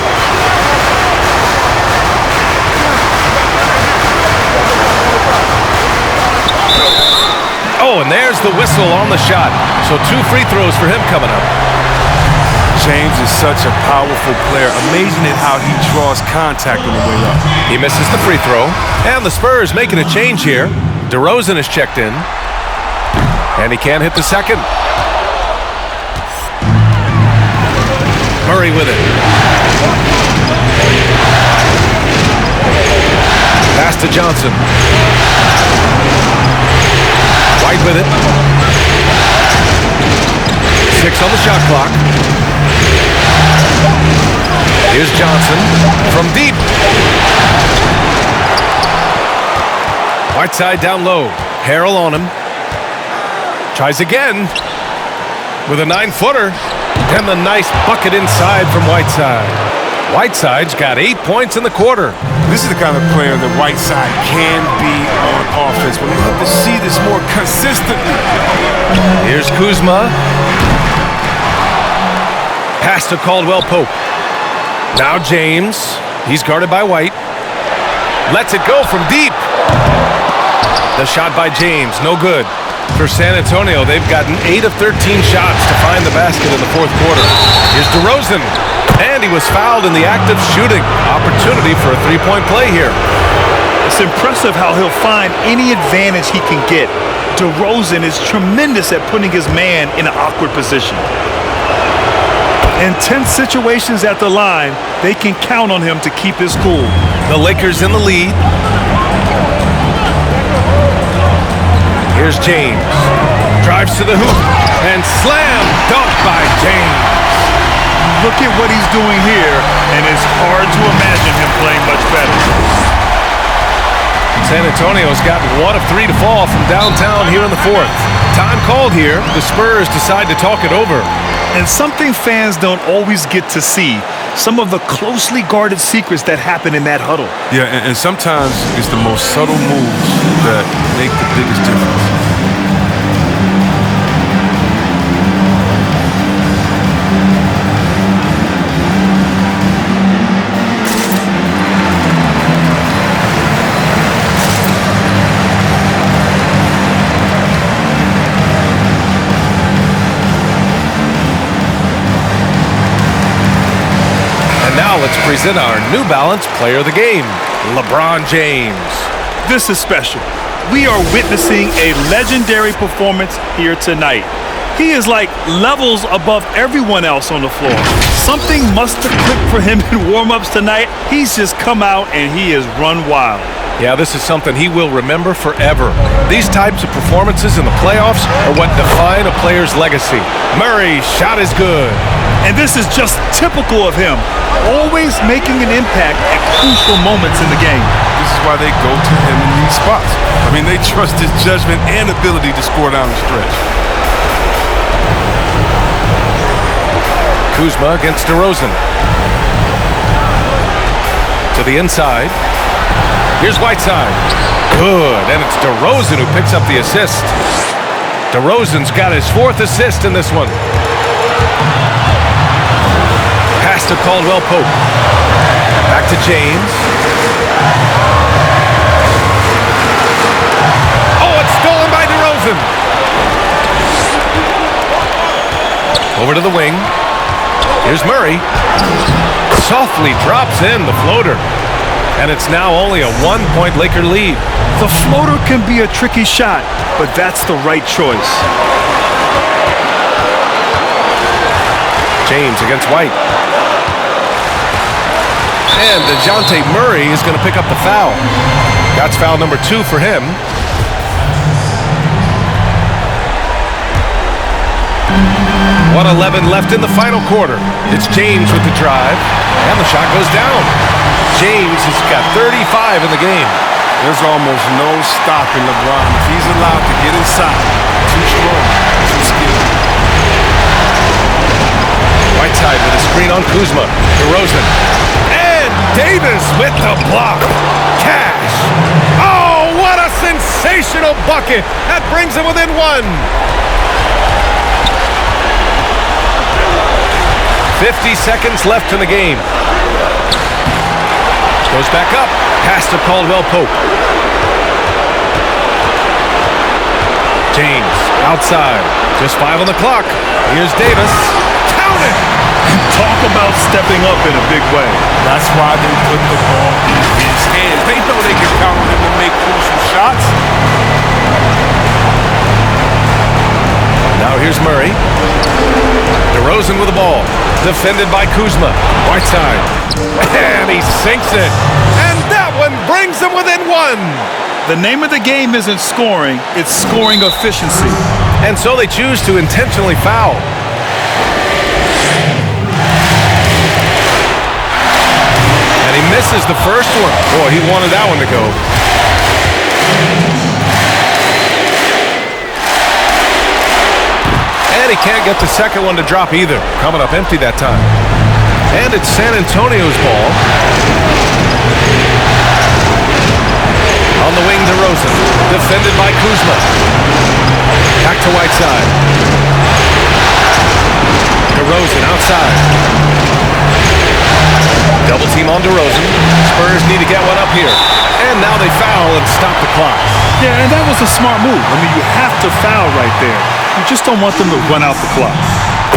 Oh, and there's the whistle on the shot. So 2 free throws for him coming up. James is such a powerful player. Amazing at how he draws contact on the way up. He misses the free throw. And the Spurs making a change here. DeRozan is checked in. And he can't hit the second. Murray with it. Pass to Johnson. White with it. 6 on the shot clock. Here's Johnson from deep. Whiteside down low. Harrell on him. Tries again with a 9-footer. And the nice bucket inside from Whiteside. Whiteside's got 8 points in the quarter. This is the kind of player that Whiteside can be on offense. We'll have to see this more consistently. Here's Kuzma. Pass to Caldwell Pope. Now James. He's guarded by White. Lets it go from deep. The shot by James, no good. For San Antonio, they've gotten 8 of 13 shots to find the basket in the fourth quarter. Here's DeRozan. And he was fouled in the act of shooting. Opportunity for a 3-point play here. It's impressive how he'll find any advantage he can get. DeRozan is tremendous at putting his man in an awkward position. In tense situations at the line, they can count on him to keep his cool. The Lakers in the lead. Here's James. Drives to the hoop. And slam dunk by James. Look at what he's doing here, and it's hard to imagine him playing much better. San Antonio's gotten 1 of 3 to fall from downtown here in the fourth. Time called here. The Spurs decide to talk it over. And something fans don't always get to see, some of the closely guarded secrets that happen in that huddle. Yeah, and sometimes it's the most subtle moves that make the biggest difference. Let's present our New Balance Player of the Game, LeBron James. This is special. We are witnessing a legendary performance here tonight. He is like levels above everyone else on the floor. Something must have clicked for him in warm-ups tonight. He's just come out and he has run wild. Yeah, this is something he will remember forever. These types of performances in the playoffs are what define a player's legacy. Murray's shot is good. And this is just typical of him, always making an impact at crucial moments in the game. This is why they go to him in these spots. I mean, they trust his judgment and ability to score down the stretch. Kuzma against DeRozan. To the inside. Here's Whiteside. Good, and it's DeRozan who picks up the assist. DeRozan's got his 4th assist in this one. Pass to Caldwell Pope. Back to James. Oh, it's stolen by DeRozan. Over to the wing. Here's Murray. softly drops in the floater. And it's now only a 1-point Laker lead. The floater can be a tricky shot, but that's the right choice. James against White. And DeJounte Murray is going to pick up the foul. That's foul number 2 for him. 1:11 left in the final quarter. It's James with the drive, and the shot goes down. James has got 35 in the game. There's almost no stopping LeBron. If he's allowed to get inside, too strong, too skilled. Whiteside with a screen on Kuzma. DeRozan. And Davis with the block. Cash. Oh, what a sensational bucket. That brings him within 1. 50 seconds left in the game. Goes back up. Pass to Caldwell Pope. James outside. Just 5 on the clock. Here's Davis. Count it! Talk about stepping up in a big way. That's why they put the ball in his hands. They know they can count on him to make crucial shots. Now here's Murray. DeRozan with the ball. Defended by Kuzma. Whiteside. And he sinks it. And that one brings him within 1. The name of the game isn't scoring, it's scoring efficiency. And so they choose to intentionally foul. And he misses the first one. Boy, he wanted that one to go. And he can't get the second one to drop either. Coming up empty that time. And it's San Antonio's ball. On the wing, DeRozan. Defended by Kuzma. Back to Whiteside. DeRozan outside. Double team on DeRozan. Spurs need to get one up here. And now they foul and stop the clock. Yeah, and that was a smart move. I mean, you have to foul right there. You just don't want them to run out the clock.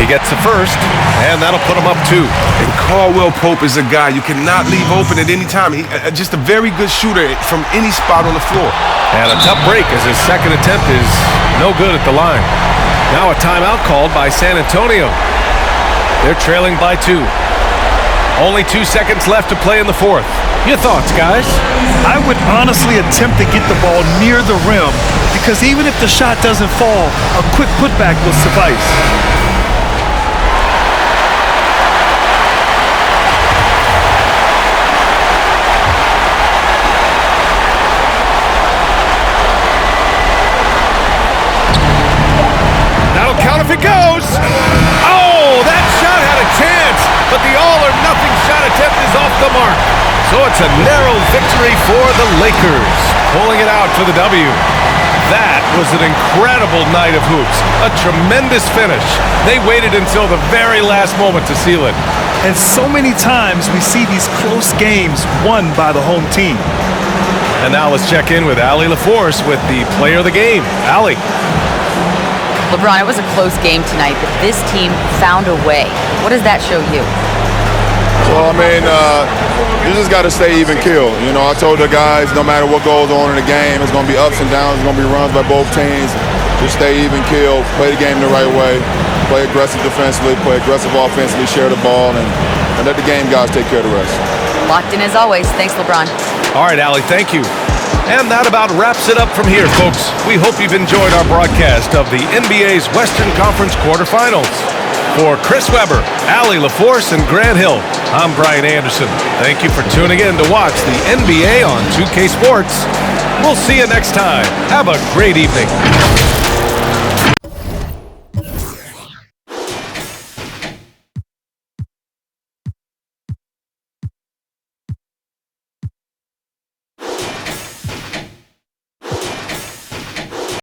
He gets the first, and that'll put him up 2. And Caldwell Pope is a guy you cannot leave open at any time. Just a very good shooter from any spot on the floor. And a tough break as his second attempt is no good at the line. Now a timeout called by San Antonio. They're trailing by 2. Only 2 seconds left to play in the 4th. Your thoughts, guys? I would honestly attempt to get the ball near the rim because even if the shot doesn't fall, a quick putback will suffice. That'll count if it goes. Oh, that shot had a chance, but the all-or-nothing shot attempt is off the mark. So it's a narrow victory for the Lakers, pulling it out for the W. That was an incredible night of hoops, a tremendous finish. They waited until the very last moment to seal it. And so many times we see these close games won by the home team. And now let's check in with Allie LaForce with the player of the game. Allie. LeBron, it was a close game tonight, but this team found a way. What does that show you? Well, I mean, you just got to stay even keel. You know, I told the guys, no matter what goes on in the game, it's going to be ups and downs. It's going to be runs by both teams. Just stay even keel, play the game the right way, play aggressive defensively, play aggressive offensively, share the ball, and let the game guys take care of the rest. Locked in as always. Thanks, LeBron. All right, Allie, thank you. And that about wraps it up from here, folks. We hope you've enjoyed our broadcast of the NBA's Western Conference quarterfinals. For Chris Webber, Allie LaForce, and Grant Hill, I'm Brian Anderson. Thank you for tuning in to watch the NBA on 2K Sports. We'll see you next time. Have a great evening.